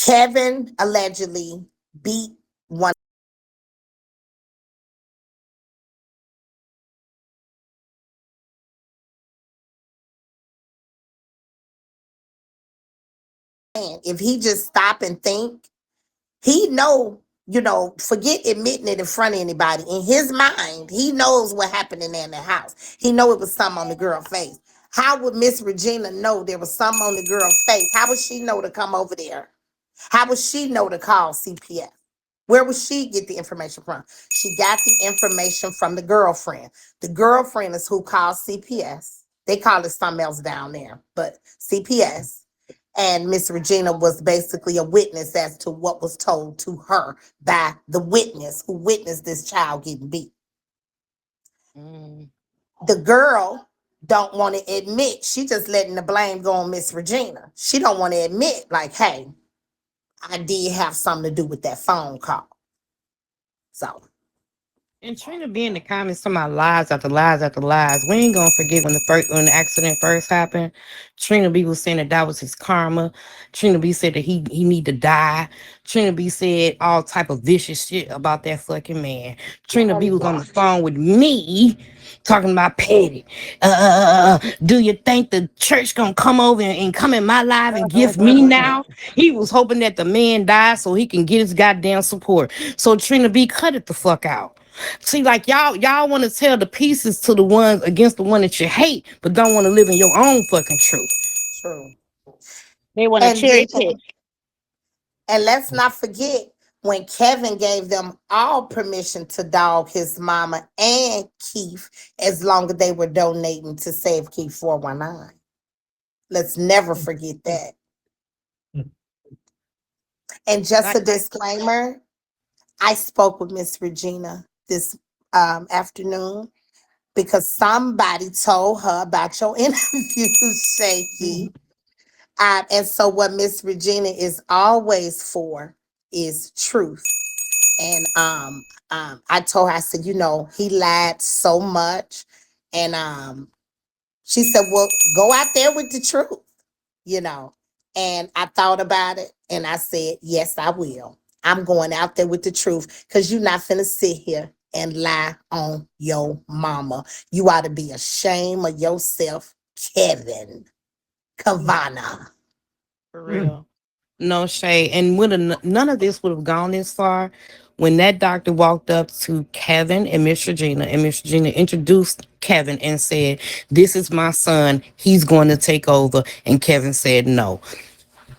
Kevin allegedly beat one. If he just stop and think, he know, forget admitting it in front of anybody. In his mind, he knows what happened in there in the house. He know it was something on the girl's face. How would Miss Regina know there was something on the girl's face? How would she know to come over there? How would she know to call CPS? Where would she get the information from? She got the information from the girlfriend. The girlfriend is who called CPS. They call it something else down there, but CPS. And Miss Regina was basically a witness as to what was told to her by the witness who witnessed this child getting beat. Mm. The girl don't want to admit. She just letting the blame go on Miss Regina. She don't want to admit, like, hey, I did have something to do with that phone call. So And Trina be in the comments talking about lies after lies after lies. We ain't gonna forget when the accident first happened. Trina B was saying that was his karma. Trina B said that he need to die. Trina B said all type of vicious shit about that fucking man. Trina B was on the phone with me talking about petty. Do you think the church gonna come over and come in my life and give me now? He was hoping that the man died so he can get his goddamn support. So Trina B, cut it the fuck out. See, like y'all want to tell the pieces to the ones against the one that you hate, but don't want to live in your own fucking truth. true. They want to And cherry then, pick. and let's not forget when Kevin gave them all permission to dog his mama and Keith as long as they were donating to Save Keith 419. Let's never forget that. And just a Like, disclaimer, I spoke with Miss Regina this afternoon because somebody told her about your interview, Shakie. And so what Miss Regina is always for is truth. And I told her, I said, he lied so much. And she said, well, go out there with the truth, you know. And I thought about it and I said, yes, I will. I'm going out there with the truth because you're not finna sit here and lie on your mama. You ought to be ashamed of yourself, Kevin Kavana. for real. No shade. And none of this would have gone this far when that doctor walked up to Kevin and Miss Regina, and Miss Regina introduced Kevin and said, "This is my son. He's going to take over." And Kevin said, "No."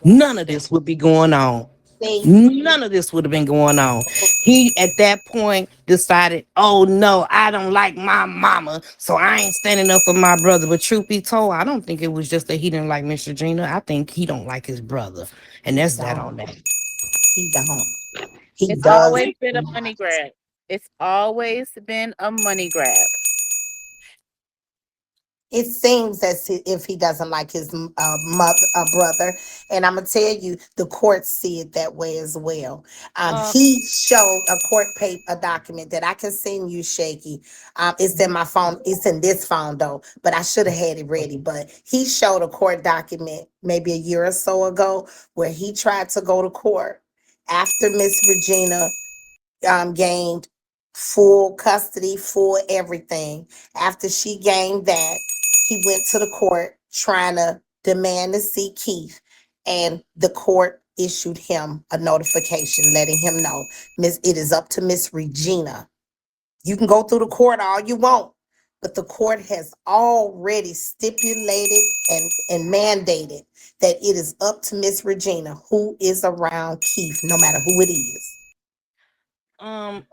None of this would be going on. See, None of this would have been going on. He at that point decided, oh no, I don't like my mama, so I ain't standing up for my brother. But truth be told, I don't think it was just that he didn't like Miss Regina. I think he don't like his brother. And he that's that don't. on that. He don't. He It's does always been a money not. grab. It's always been a money grab. It seems as if he doesn't like his brother, and I'm gonna tell you, the courts see it that way as well. Uh, He showed a court paper, a document that I can send you, Shaky. It's in my phone. It's in this phone though, but I should have had it ready. But he showed a court document maybe a year or so ago where he tried to go to court after Miss Regina gained full custody, full everything. After she gained that, he went to the court trying to demand to see Keith, and the court issued him a notification letting him know, Miss, it is up to Miss Regina. You can go through the court all you want, but the court has already stipulated and mandated that it is up to Miss Regina who is around Keith, no matter who it is.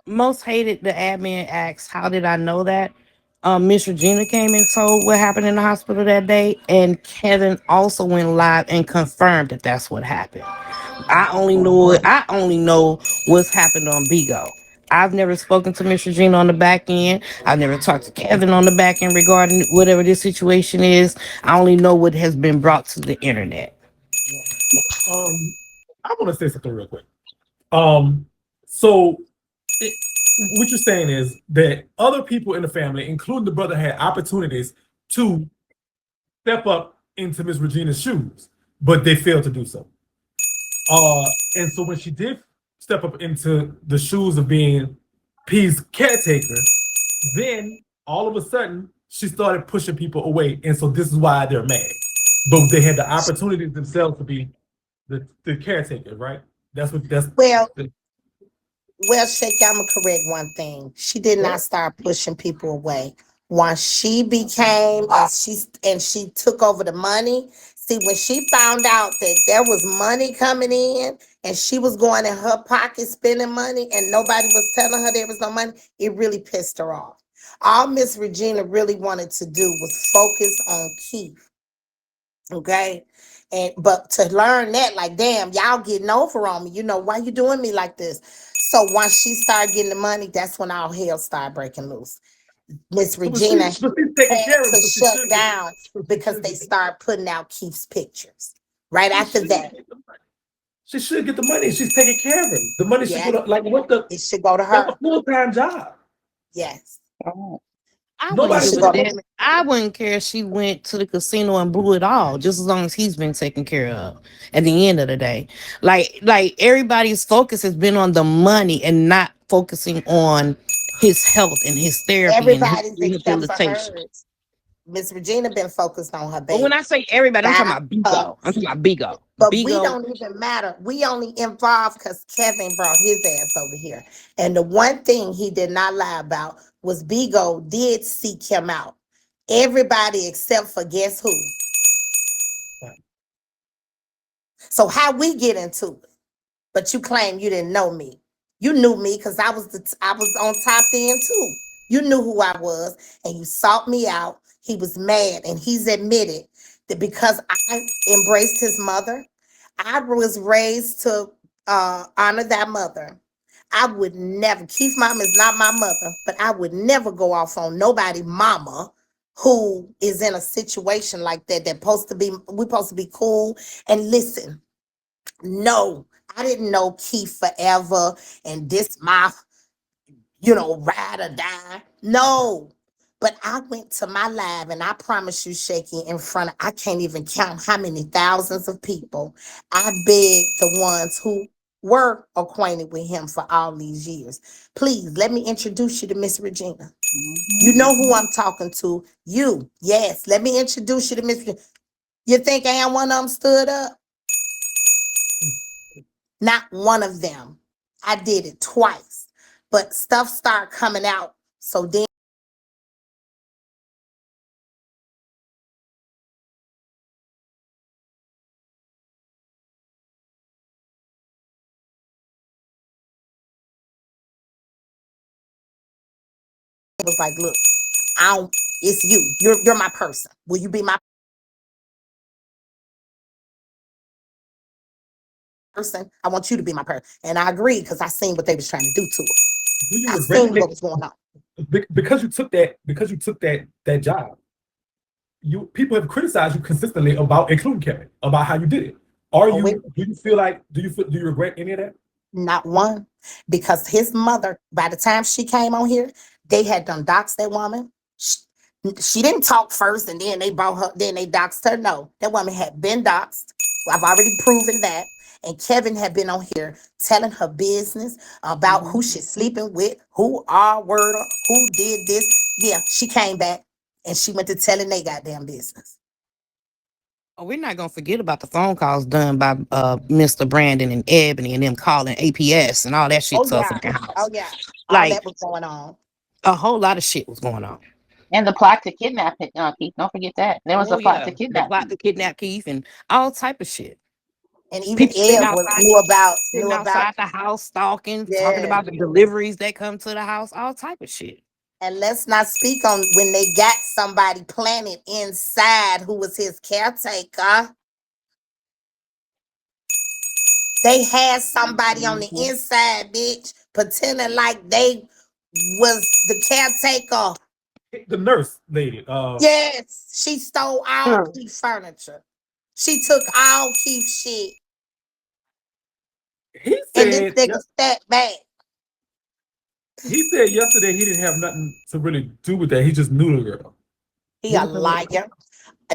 most hated the admin asked, how did I know that? Miss Regina came and told what happened in the hospital that day, and Kevin also went live and confirmed that that's what happened. I only know what's happened on Bigo. I've never spoken to Miss Regina on the back end. I've never talked to Kevin on the back end regarding whatever this situation is. I only know what has been brought to the internet. I want to say something real quick. So it, what you're saying is that other people in the family, including the brother, had opportunities to step up into Miss Regina's shoes, but they failed to do so. And so when she did step up into the shoes of being P's caretaker, then all of a sudden she started pushing people away, and so this is why they're mad. But they had the opportunity themselves to be the caretaker, right? That's Well, the, Shaky, I'm gonna correct one thing. She did not start pushing people away. Once she became and she took over the money. See, when she found out that there was money coming in and she was going in her pocket spending money and nobody was telling her there was no money, it really pissed her off. All Miss Regina really wanted to do was focus on Keith. Okay. And but to learn that, like, damn, y'all getting over on me. Why you doing me like this? So once she started getting the money, that's when all hell started breaking loose. Miss so Regina she's taking had care of to it, so she shut should get down so she because should they get started putting out Keith's pictures. Right she after should that, get the money. She should get the money. She's taking care of him. The money should yeah, go to, like, what the, it should go to that's a her. full-time job. Yes, Oh. I wouldn't it Nobody give should a go should. to damn. I wouldn't care if she went to the casino and blew it all, just as long as he's been taken care of. At the end of the day, like everybody's focus has been on the money and not focusing on his health and his therapy and his everybody's except for rehabilitation. hers. Miss Regina been focused on her But when baby. I say everybody, I'm talking God, about Bigo. I'm talking about Bigo. but we Bigo. don't even matter. We only involved because Kevin brought his ass over here. And the one thing he did not lie about was Bigo did seek him out. Everybody except for guess who? So how we get into it? But you claim you didn't know me. You knew me because I was on top then too. You knew who I was, and you sought me out. He was mad, and he's admitted that because I embraced his mother, I was raised to honor that mother. I would never. Keith's mom is not my mother, but I would never go off on nobody mama who is in a situation like that. We're supposed to be cool and listen. No, I didn't know Keith forever and this my, ride or die. No. But I went to my live and I promise you, Shaky, in front of, I can't even count how many thousands of people. I begged the ones who were acquainted with him for all these years. Please let me introduce you to Miss Regina. You know who I'm talking to. You. Yes. Let me introduce you to Miss Regina. You think I am one of them stood up? Not one of them. I did it twice, but stuff started coming out. So then it was like, look, I don't. It's you. You're my person. Will you be my person? I want you to be my person. And I agreed because I seen what they was trying to do to Do you her. I regret seen what it? was going on. Because you took that job, you people have criticized you consistently about, including Kevin, about how you did it. Oh, wait, Do you regret any of that? not one. Because his mother, by the time she came on here, they had done doxed that woman. She didn't talk first and then they brought her, then they doxed her. No, that woman had been doxed. I've already proven that. And Kevin had been on here telling her business about who she's sleeping with, who are word, who did this. Yeah, she came back and she went to telling they goddamn business. Oh, we're not gonna forget about the phone calls done by Mr. Brandon and Ebony and them calling APS and all that shit Oh to her yeah. fucking house. Oh yeah. All Like that was going on. a whole lot of shit was going on. And the plot to kidnap it, Keith. Don't forget that. There was a Oh plot yeah, to the kidnap plot Keith. to kidnap Keith and all type of shit. And even People Ed sitting knew about outside the house, stalking, talking yeah. about the deliveries that come to the house, all type of shit. And let's not speak on when they got somebody planted inside who was his caretaker. They had somebody on the Mhm. inside, bitch, pretending like they was the caretaker. The nurse lady. Yes, she stole all Hmm. Keith furniture. She took all Keith shit. He And this said nigga stepped back. he said yesterday he didn't have nothing to really do with that. He just knew the girl. He What a was that? liar.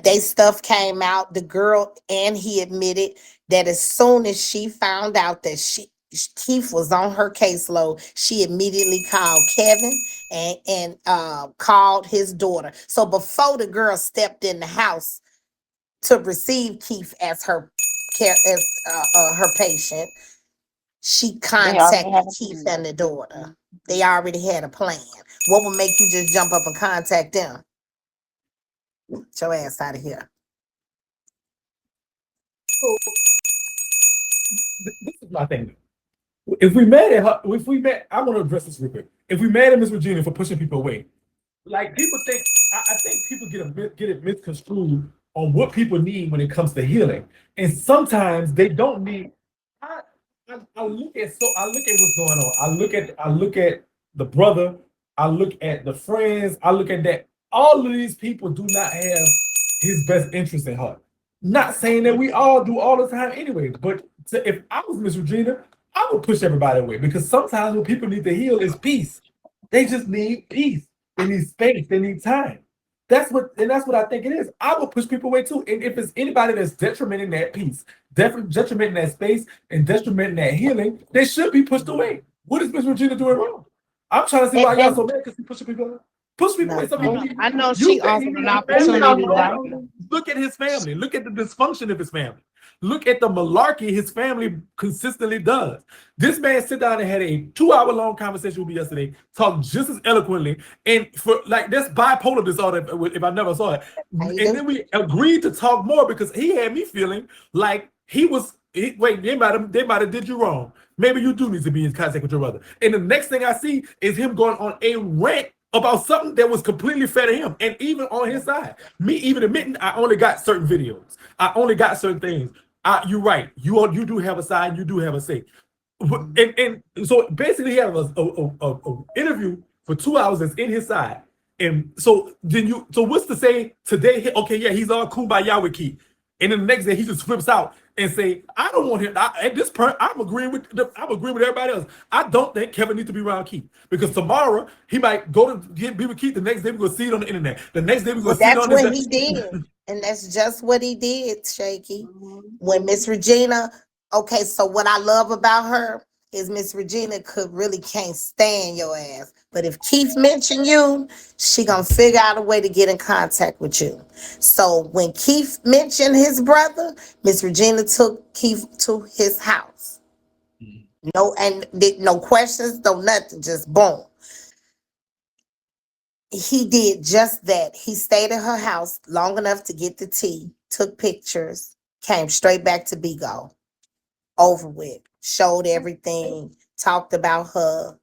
They stuff came out. The girl and he admitted that as soon as she found out that Keith was on her caseload, she immediately called Kevin and called his daughter. So before the girl stepped in the house to receive Keith as her care as her patient, she They already contacted have a Keith plan. and the daughter. They already had a plan. What would make you just jump up and contact them? Get your ass out of here. So this is my thing. If we mad at her, if we mad, I want to address this real quick. If we mad at Miss Regina for pushing people away, like people think, I think people get it misconstrued on what people need when it comes to healing, and sometimes they don't need. I, I look at what's going on. I look at the brother. I look at the friends. I look at that. All of these people do not have his best interest in heart. Not saying that we all do all the time, anyway. But if I was Miss Regina, I would push everybody away because sometimes what people need to heal is peace. They just need peace. They need space. They need time. That's what I think it is. I will push people away too. And if it's anybody that's detrimenting that peace, detrimenting that space, and detrimenting that healing, they should be pushed away. What is Miss Regina doing wrong? I'm trying to see why y'all so mad because he pushing people away. Push people away. Some people need. I know You she think he offered an needs a family? opportunity to die. Look at his family. Look at the dysfunction of his family. Look at the malarkey his family consistently does. This man sit down and had a 2 hour long conversation with me yesterday, talked just as eloquently, and for like that's bipolar disorder. If I never saw it, and then we agreed to talk more because he had me feeling like he was. Wait, they might have did you wrong. Maybe you do need to be in contact with your brother. And the next thing I see is him going on a rant about something that was completely fair to him, and even on his side. Me even admitting I only got certain videos, I only got certain things. You're right. You do have a side. You do have a say. And so basically, he had a interview for 2 hours that's in his side. And so then so what's to say today? Okay, yeah, he's all kumbaya with Keith. And then the next day he just flips out and say, "I don't want him." At this point, I'm agreeing with everybody else. I don't think Kevin needs to be around Keith because tomorrow he might go to be with Keith. The next day we're gonna see it on the internet. The next day we're gonna see it That's on what he did. And that's just what he did, Shakie. When Miss Regina, okay, so what I love about her is Miss Regina could really can't stand your ass. But if Keith mentioned you, she gonna figure out a way to get in contact with you. So when Keith mentioned his brother, Miss Regina took Keith to his house. No, and no questions, no nothing, just boom. He did just that. He stayed at her house long enough to get the tea, took pictures, came straight back to Bigo. Over with, showed everything, talked about her.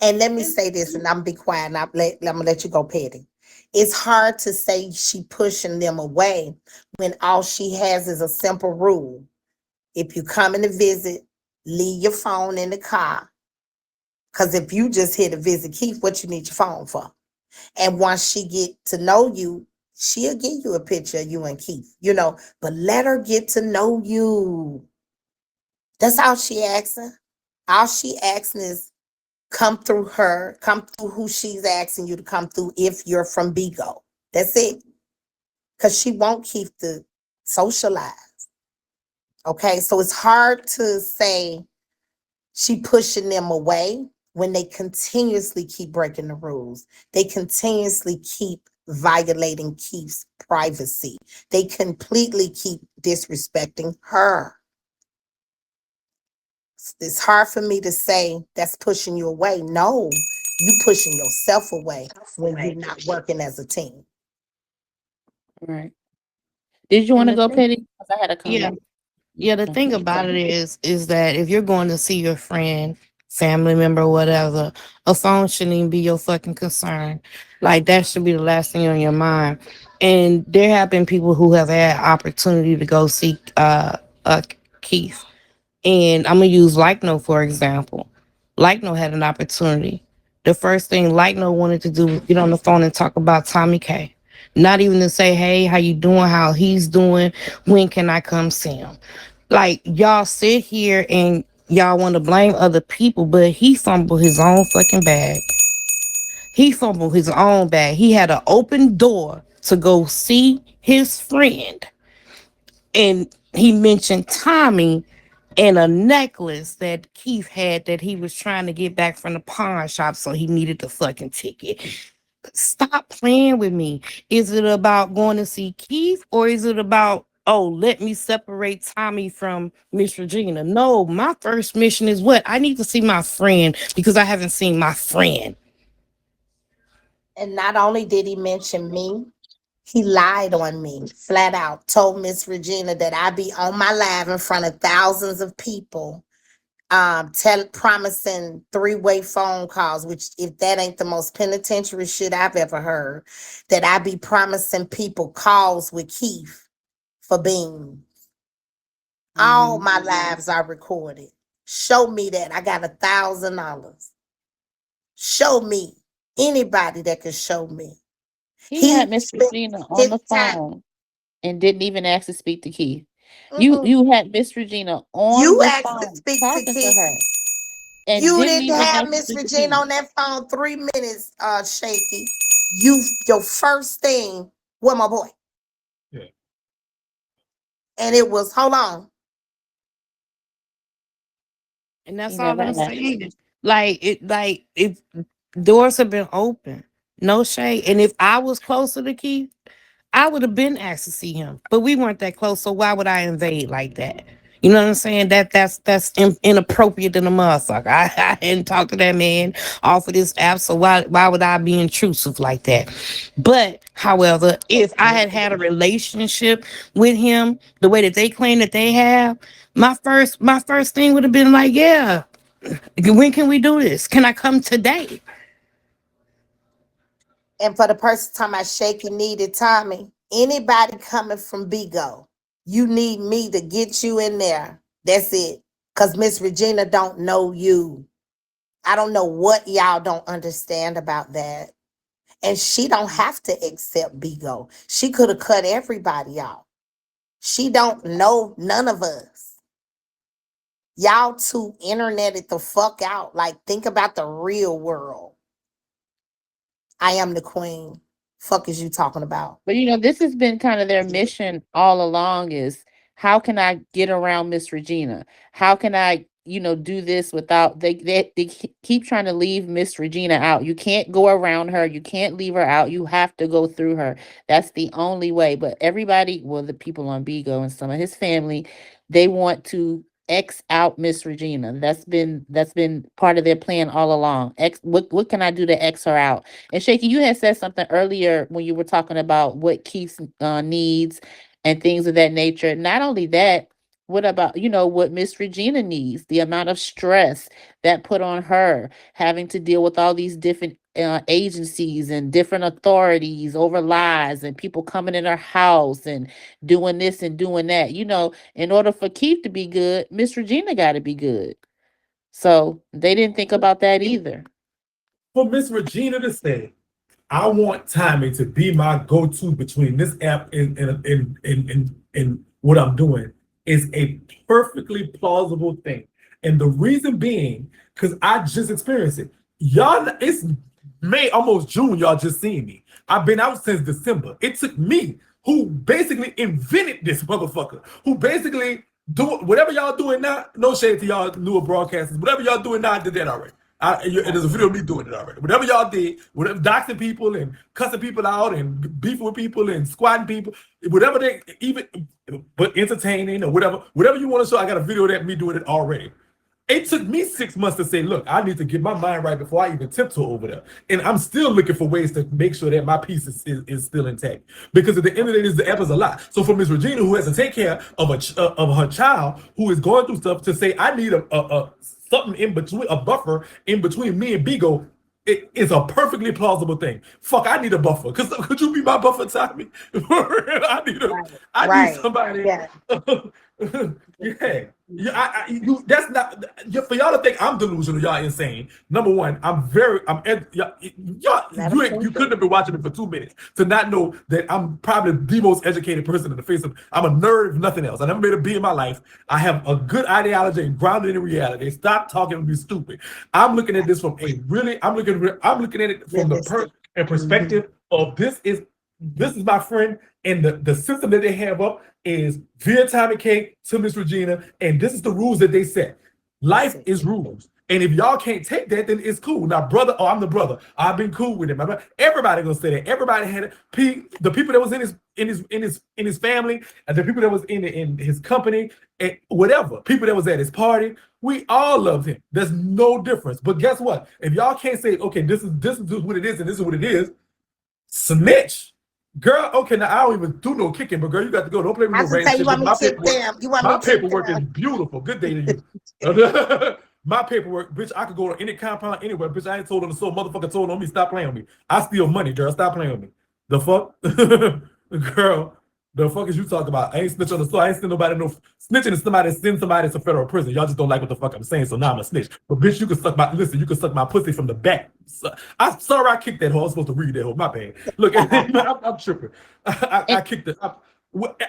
And let me say this, and I'm gonna be quiet, and I'm gonna let you go, Petty. It's hard to say she pushing them away when all she has is a simple rule. If you come in to visit, leave your phone in the car. Because if you just here to visit Keith, what you need your phone for? And once she get to know you, she'll give you a picture of you and Keith, but let her get to know you. That's all she asking. All she asking is come through her, come through who she's asking you to come through if you're from Bigo. That's it. Because she won't keep the socialize. Okay, so it's hard to say she pushing them away when they continuously keep breaking the rules. They continuously keep violating Keith's privacy. They completely keep disrespecting her. It's hard for me to say that's pushing you away. No, you pushing yourself away when you're not working as a team. Right. Did you want to go, Petty? 'Cause I had a Yeah. comment. Yeah, the thing about it is that if you're going to see your friend, family member, whatever, a phone shouldn't even be your fucking concern. Like that should be the last thing on your mind. And there have been people who have had opportunity to go see Keith. And I'm gonna use Likeno for example. Likeno had an opportunity. The first thing Likeno wanted to do was get on the phone and talk about Tomikay. Not even to say, hey, how you doing, how he's doing, when can I come see him? Like y'all sit here and y'all want to blame other people, but he fumbled his own fucking bag. He fumbled his own bag. He had an open door to go see his friend, and he mentioned Tommy and a necklace that Keith had that he was trying to get back from the pawn shop, so he needed the fucking ticket. Stop playing with me. Is it about going to see Keith, or is it about, oh, let me separate Tommy from Miss Regina? No, my first mission is what? I need to see my friend because I haven't seen my friend. And not only did he mention me, he lied on me flat out, told Miss Regina that I'd be on my live in front of thousands of people, promising three-way phone calls, which if that ain't the most penitentiary shit I've ever heard, that I be promising people calls with Keith for beans. All my lives are recorded. Show me that. I got $1,000. Show me. Anybody that can show me. He had Miss spent Regina on his the time. phone and didn't even ask to speak to Keith. Mm-mm. You had Miss Regina on You the asked to phone speak to talking to Keith. her and You didn't didn't even have ask to Miss speak to Regina Keith. on that phone 3 minutes, Shaky. Your first thing, with my boy. Yeah. And it was, hold on. And that's He all never I'm asked. saying. Like if doors have been open, no shade. And if I was closer to Keith, I would have been asked to see him. But we weren't that close, so why would I invade like that? You know what I'm saying? That's inappropriate than a motherfucker. I hadn't talked to that man off of this app, so why would I be intrusive like that? But however, if I had had a relationship with him the way that they claim that they have, my first thing would have been like, yeah, when can we do this? Can I come today? And for the person talking about Shaky needed Tommy, anybody coming from Bigo, you need me to get you in there. That's it. Because Miss Regina don't know you. I don't know what y'all don't understand about that. And she don't have to accept Bigo. She could have cut everybody off. She don't know none of us. Y'all too interneted the fuck out. Like, think about the real world. I am the queen. Fuck is you talking about? But this has been kind of their mission all along, is how can I get around Miss Regina? How can I, do this without they keep trying to leave Miss Regina out. You can't go around her. You can't leave her out. You have to go through her. That's the only way. But everybody, well, the people on Bigo and some of his family, they want to X out Miss Regina. That's been part of their plan all along. X, what can I do to X her out? And Shaky, you had said something earlier when you were talking about what Keith needs and things of that nature. Not only that, what about, what Miss Regina needs? The amount of stress that put on her, having to deal with all these different agencies and different authorities over lies and people coming in her house and doing this and doing that. In order for Keith to be good, Miss Regina got to be good. So they didn't think about that either. For Miss Regina to say, I want Tommy to be my go-to between this app and what I'm doing is a perfectly plausible thing. And the reason being, because I just experienced it. Y'all, it's May, almost June, y'all just seen me. I've been out since December. It took me, who basically invented this motherfucker, who basically do whatever y'all doing now. No shade to y'all newer broadcasters. Whatever y'all doing now, I did that already. There's a video of me doing it already. Whatever y'all did, whatever doxing people and cussing people out and beefing with people and squatting people, whatever they even, but entertaining or whatever you want to show, I got a video of that me doing it already. It took me 6 months to say, look, I need to get my mind right before I even tiptoe over there. And I'm still looking for ways to make sure that my piece is still intact. Because at the end of the day, the effort's a lot. So for Ms. Regina, who has to take care of her child who is going through stuff, to say, I need a something in between, a buffer in between me and Bigo, it is a perfectly plausible thing. Fuck, I need a buffer. Could you be my buffer, Tommy? I need somebody. Yeah. That's not for y'all to think I'm delusional. Y'all insane. Number one, you couldn't have been watching me for 2 minutes to not know that I'm probably the most educated person in the face of. I'm a nerd, if nothing else. I never made a B in my life. I have a good ideology and grounded in reality. Stop talking and be stupid. I'm looking at this from I'm looking at it from the perspective of this is This is my friend, and the system that they have up is via Tomikay to Miss Regina, and this is the rules that they set. Life is rules. And if y'all can't take that, then it's cool. Now, brother, oh, I'm the brother. I've been cool with him. Everybody gonna say that. Everybody had it. The people that was in his family, and the people that was in his company, and whatever, people that was at his party, we all loved him. There's no difference. But guess what? If y'all can't say, okay, this is what it is, and this is what it is, snitch. Girl, okay, now I don't even do no kicking, but girl, you got to go. Don't play with no rain shit. My paperwork is beautiful. Good day to you. My paperwork, bitch, I could go to any compound anywhere. Bitch, I ain't told on the soul. Motherfucker told on me. Stop playing with me. I steal money, girl. Stop playing with me. The fuck? Girl, the fuck is you talking about? I ain't snitch on the soul. I ain't send nobody no snitching is somebody send somebody to federal prison. Y'all just don't like what the fuck I'm saying, so now I'm a snitch. But bitch, you can suck my you can suck my pussy from the back. I'm sorry I kicked that hoe. I was supposed to read that hoe. My bad. Look, I'm tripping. I kicked it.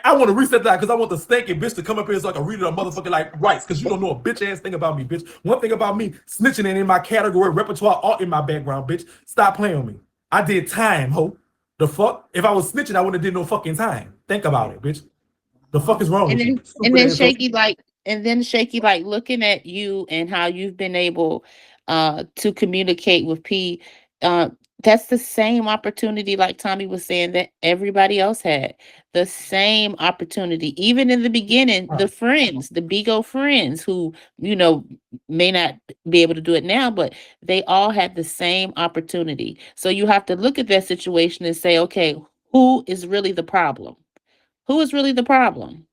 I want to reset that because I want the stinking bitch to come up here so I can read it on motherfucking like rights because you don't know a bitch ass thing about me, bitch. One thing about me, snitching ain't in my category, repertoire, or in my background, bitch. Stop playing with me. I did time, ho. The fuck? If I was snitching, I wouldn't have did no fucking time. Think about it, bitch. The fuck is wrong with you? And then Shakie, like looking at you and how you've been able to communicate with P, that's the same opportunity, like Tommy was saying, that everybody else had. The same opportunity. Even in the beginning, the friends, the Bigo friends who, may not be able to do it now, but they all had the same opportunity. So you have to look at that situation and say, okay, who is really the problem? Who is really the problem?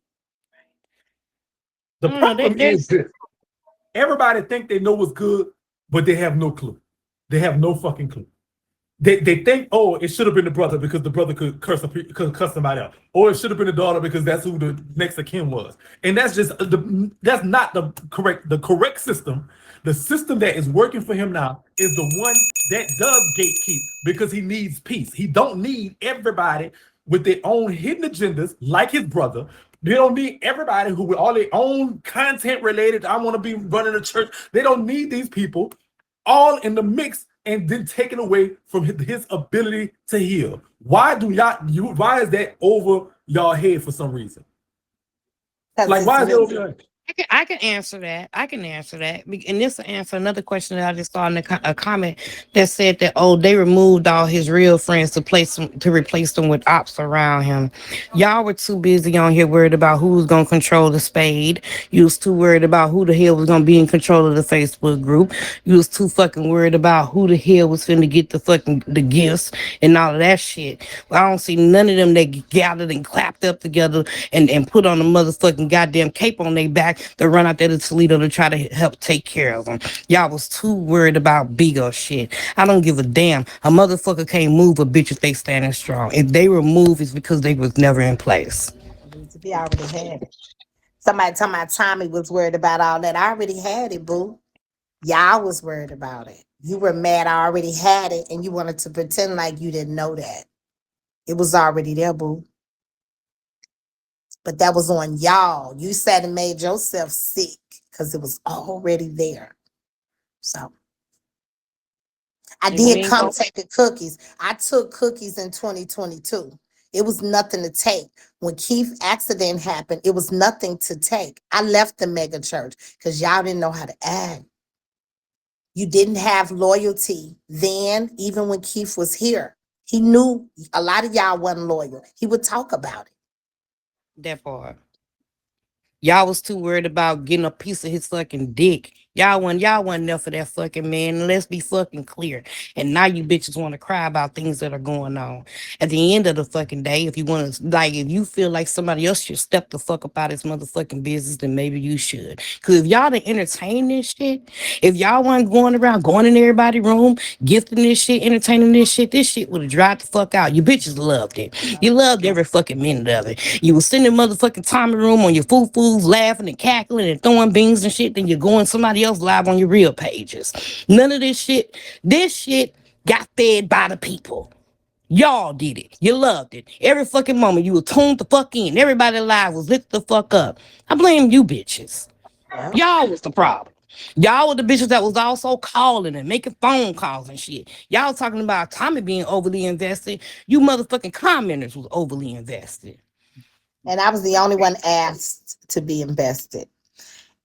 The problem is this. Everybody think they know what's good, but they have no clue. They have no fucking clue. They think, oh, it should have been the brother because the brother could cuss somebody out, or it should have been the daughter because that's who the next of kin was, and that's just that's not the correct system. The system that is working for him now is the one that does gatekeep because he needs peace. He don't need everybody with their own hidden agendas like his brother. They don't need everybody who with all their own content related. I want to be running a church. They don't need these people all in the mix and then taken away from his ability to heal. Why is that over y'all head for some reason? Like, why is it over your head? I can answer that. And this will answer another question that I just saw in a comment that said that, oh, they removed all his real friends to replace them with ops around him. Y'all were too busy on here worried about who was gonna control the spade. You was too worried about who the hell was gonna be in control of the Facebook group. You was too fucking worried about who the hell was finna get the gifts and all of that shit. I don't see none of them that gathered and clapped up together and put on a motherfucking goddamn cape on their back to run out there to Toledo to try to help take care of them. Y'all was too worried about Bigo shit. I don't give a damn. A motherfucker can't move a bitch if they standing strong. If they were moved, it's because they was never in place. We already had it. Somebody talking about Tommy was worried about all that. I already had it, boo. Y'all was worried about it. You were mad I already had it, and you wanted to pretend like you didn't know that. It was already there, boo. But that was on y'all. You sat and made yourself sick because it was already there. So I did come taking cookies. I took cookies in 2022. It was nothing to take. When Keith accident happened, it was nothing to take. I left the mega church because y'all didn't know how to act. You didn't have loyalty then, even when Keith was here. He knew a lot of y'all wasn't loyal. He would talk about it. That part. Y'all was too worried about getting a piece of his fucking dick. Y'all wasn't there for that fucking man. Let's be fucking clear. And now you bitches want to cry about things that are going on. At the end of the fucking day, if you feel like somebody else should step the fuck up out of his motherfucking business, then maybe you should. Because if y'all to entertain this shit, if y'all weren't going around, going in everybody's room, gifting this shit, entertaining this shit would have dried the fuck out. You bitches loved it. You loved every fucking minute of it. You was sitting in motherfucking Tommy room on your foo-foos, laughing and cackling and throwing beans and shit, then you're going somebody else live on your real pages. None of this shit got fed by the people. Y'all did it. You loved it. Every fucking moment you were tuned the fuck in. Everybody live was lit the fuck up. I blame you bitches. Y'all was the problem. Y'all were the bitches that was also calling and making phone calls and shit. Y'all talking about Tommy being overly invested. You motherfucking commenters was overly invested. And I was the only one asked to be invested.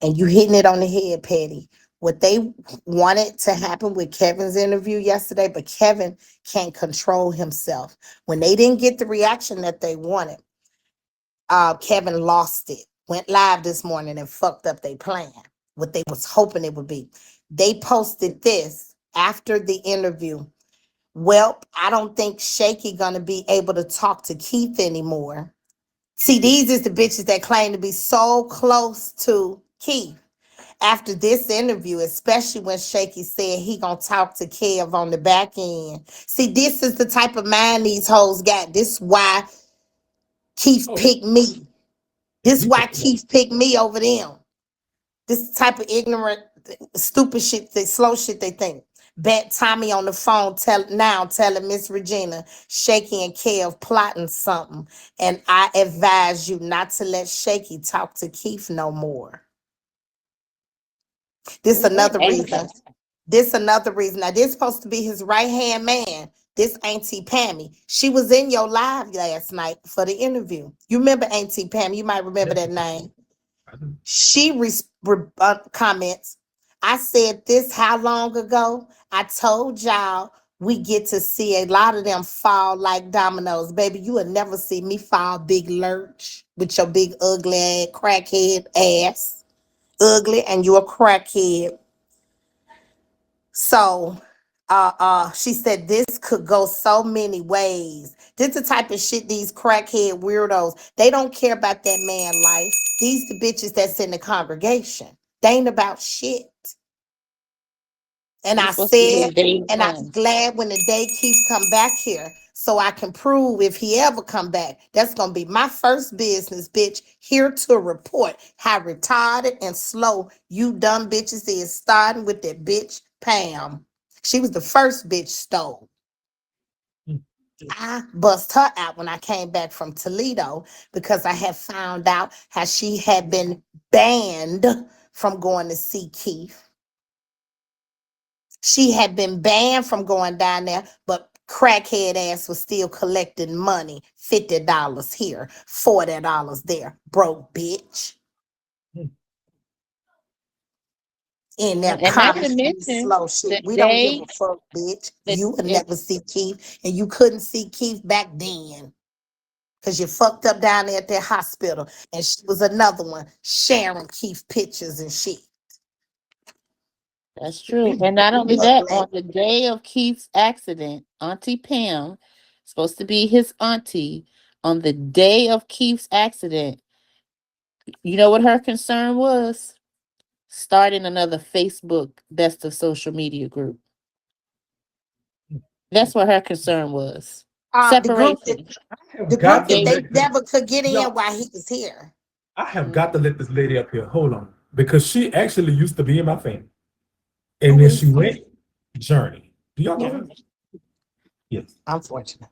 And you hitting it on the head, Petty. What they wanted to happen with Kevin's interview yesterday, but Kevin can't control himself. When they didn't get the reaction that they wanted, Kevin lost it. Went live this morning and fucked up their plan. What they was hoping it would be. They posted this after the interview. Well, I don't think Shakie gonna be able to talk to Keith anymore. See, these is the bitches that claim to be so close to Keith. After this interview, especially when Shakie said he gonna talk to Kev on the back end. See, this is the type of mind these hoes got. This is why Keith picked me. This is why Keith picked me over them. This is the type of ignorant, stupid shit, slow shit they think. Bet Tommy on the phone telling Miss Regina, Shakie and Kev plotting something. And I advise you not to let Shakie talk to Keith no more. This another reason. This another reason. Now, this supposed to be his right-hand man. This Auntie Pammy. She was in your live last night for the interview. You remember Auntie Pammy? You might remember that name. She comments, I said this how long ago? I told y'all we get to see a lot of them fall like dominoes. Baby, you will never see me fall big lurch with your big ugly crackhead ass. Ugly and you a crackhead. So she said this could go so many ways. This the type of shit these crackhead weirdos, they don't care about that man life. These the bitches that's in the congregation. They ain't about shit. And I said, and I'm glad when the day Keith come back here so I can prove if he ever come back. That's going to be my first business, bitch, here to report how retarded and slow you dumb bitches is, starting with that bitch Pam. She was the first bitch stole. I bust her out when I came back from Toledo because I had found out how she had been banned from going to see Keith. She had been banned from going down there, but crackhead ass was still collecting money. $50 here, $40 there. Broke bitch. In there, slow shit. We don't give a fuck, bitch. You would never see Keith, and you couldn't see Keith back then. Because you fucked up down there at that hospital. And she was another one sharing Keith pictures and shit. That's true. And not only that, on the day of Keith's accident, Auntie Pam, supposed to be his auntie, on the day of Keith's accident, you know what her concern was? Starting another Facebook best of social media group. That's what her concern was. Separation. The group that they never could get in while he was here. I have got to let this lady up here. Hold on. Because she actually used to be in my family. And then she went Journey. Do y'all know her? Yes. Unfortunate.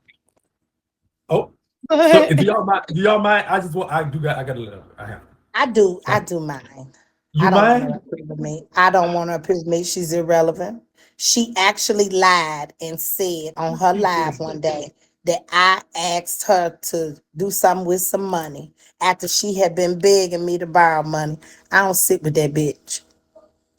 Oh. So do y'all mind? I gotta let her. I do mind. You mind? I don't want her to appear with me. She's irrelevant. She actually lied and said on her live one day that I asked her to do something with some money after she had been begging me to borrow money. I don't sit with that bitch.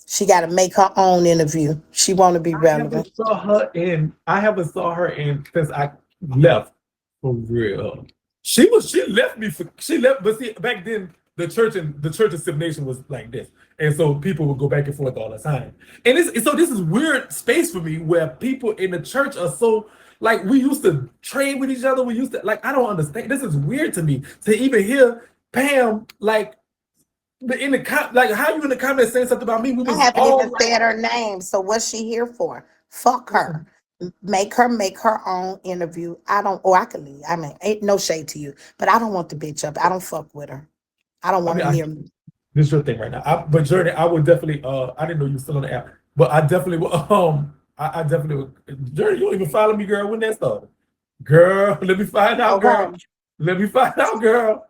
She got to make her own interview. She want to be relevant. I haven't saw her in since I left for real. She left, but see, back then the church of Nation was like this, and so people would go back and forth all the time. And so this is weird space for me where people in the church are so like we used to trade with each other. We used to like I don't understand. This is weird to me to even hear Pam like. But in the like, how you in the comments saying something about me? I haven't even said her name. So what's she here for? Fuck her. Make her own interview. I can leave. I mean, ain't no shade to you, but I don't want the bitch up. I don't fuck with her. I don't want to hear me. This is your thing right now. But Journey, I would definitely. I didn't know you were still on the app, but I definitely will. I definitely would. Journey, you don't even follow me, girl. When that started, girl, let me find out, girl. Let me find out, girl.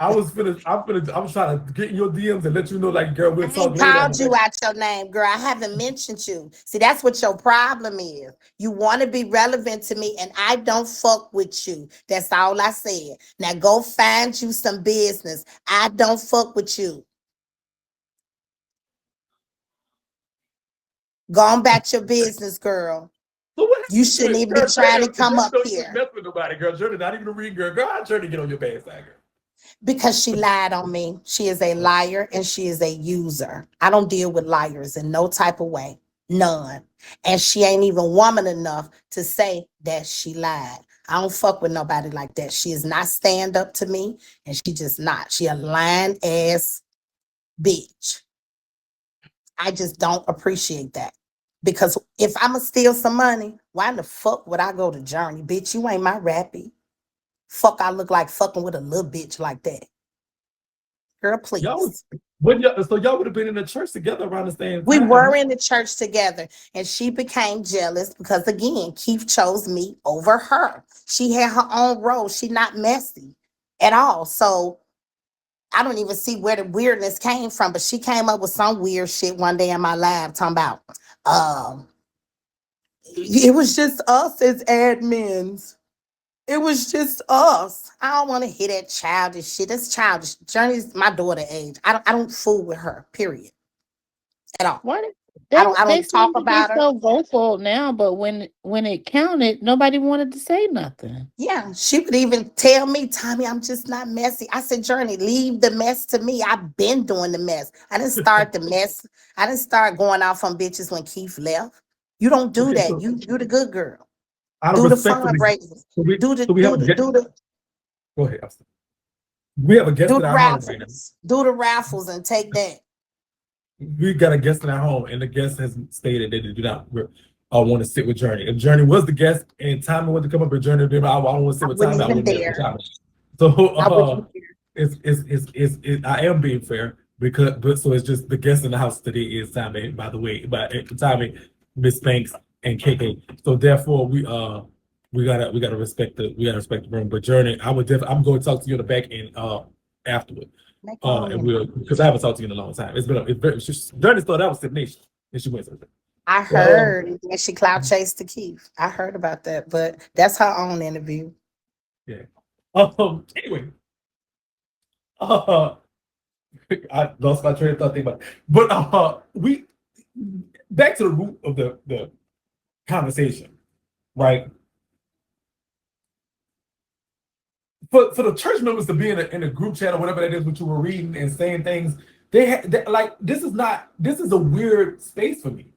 I was trying to get in your DMs and let you know, like, girl, we'll I talk ain't later. called you out your name, girl. I haven't mentioned you. See, that's what your problem is. You want to be relevant to me, and I don't fuck with you. That's all I said. Now go find you some business. I don't fuck with you. Go on back to your business, girl. So what You happened? shouldn't even be Girl, trying to come up Journey don't even here mess with nobody, girl. Journey not even a real girl. Girl, I Journey get on your bad side, girl. because she lied on me. She is a liar and she is a user. I don't deal with liars in no type of way. None. And she ain't even woman enough to say that she lied. I don't fuck with nobody like that. She is not stand up to me, and she just not. She a lying ass bitch. I just don't appreciate that. Because if I'ma steal some money, why in the fuck would I go to Journey? Bitch, you ain't my rappy. Fuck, I look like fucking with a little bitch like that. Girl, Y'all was please. so y'all would have been in the church together around the same We time, were huh? in the church together, and she became jealous because, again, Keith chose me over her. She had her own role. She not messy at all. So I don't even see where the weirdness came from, but she came up with some weird shit one day in my lab talking about, um, it was just us as admins. It was just us. I don't want to hear that childish shit. That's childish. Journey's my daughter age. I don't fool with her, period. At all. What I they don't I they don't talk seem to be about her. so vocal now, but when it counted, nobody wanted to say nothing. Yeah, she would even tell me, Tommy, I'm just not messy. I said, Journey, leave the mess to me. I've been doing the mess. I didn't start the mess. I didn't start going off on bitches when Keith left. You don't do Okay, that. so You the good girl. out of Do the respect for the fundraisers. Do the so we do have a the guest. do the Go ahead. We have a guest do in the our home right now. raffles. Do the raffles and take that. We got a guest in our home, and the guest has stated that they do not want to sit with Journey. If Journey was the guest and Tommy wanted to come up with Journey, I don't want to sit I with wouldn't Tommy. I even wouldn't sit with dare. Tommy. So I wouldn't dare. I am being fair so it's just the guest in the house today is Tommy, by the way, Tommy, Miss Banks, and KK. So therefore we gotta respect the room. But Journey, I'm going to talk to you in the back end afterward. Make her own And in. we'll because I haven't talked to you in a long time. Journey thought that was Tip Nation, and she went something. I So heard and she cloud chased the Keith. I heard about that, but that's her own interview. yeah. Anyway, uh, I lost my train of thought. But we back to the root of the conversation, right? For the church members to be in a group chat or whatever that is, what you were reading and saying things, like this is a weird space for me.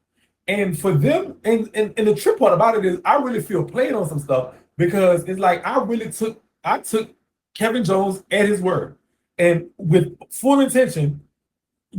And for them, and the trip part about it is I really feel played on some stuff because it's like I took Kevin Jones at his word and with full intention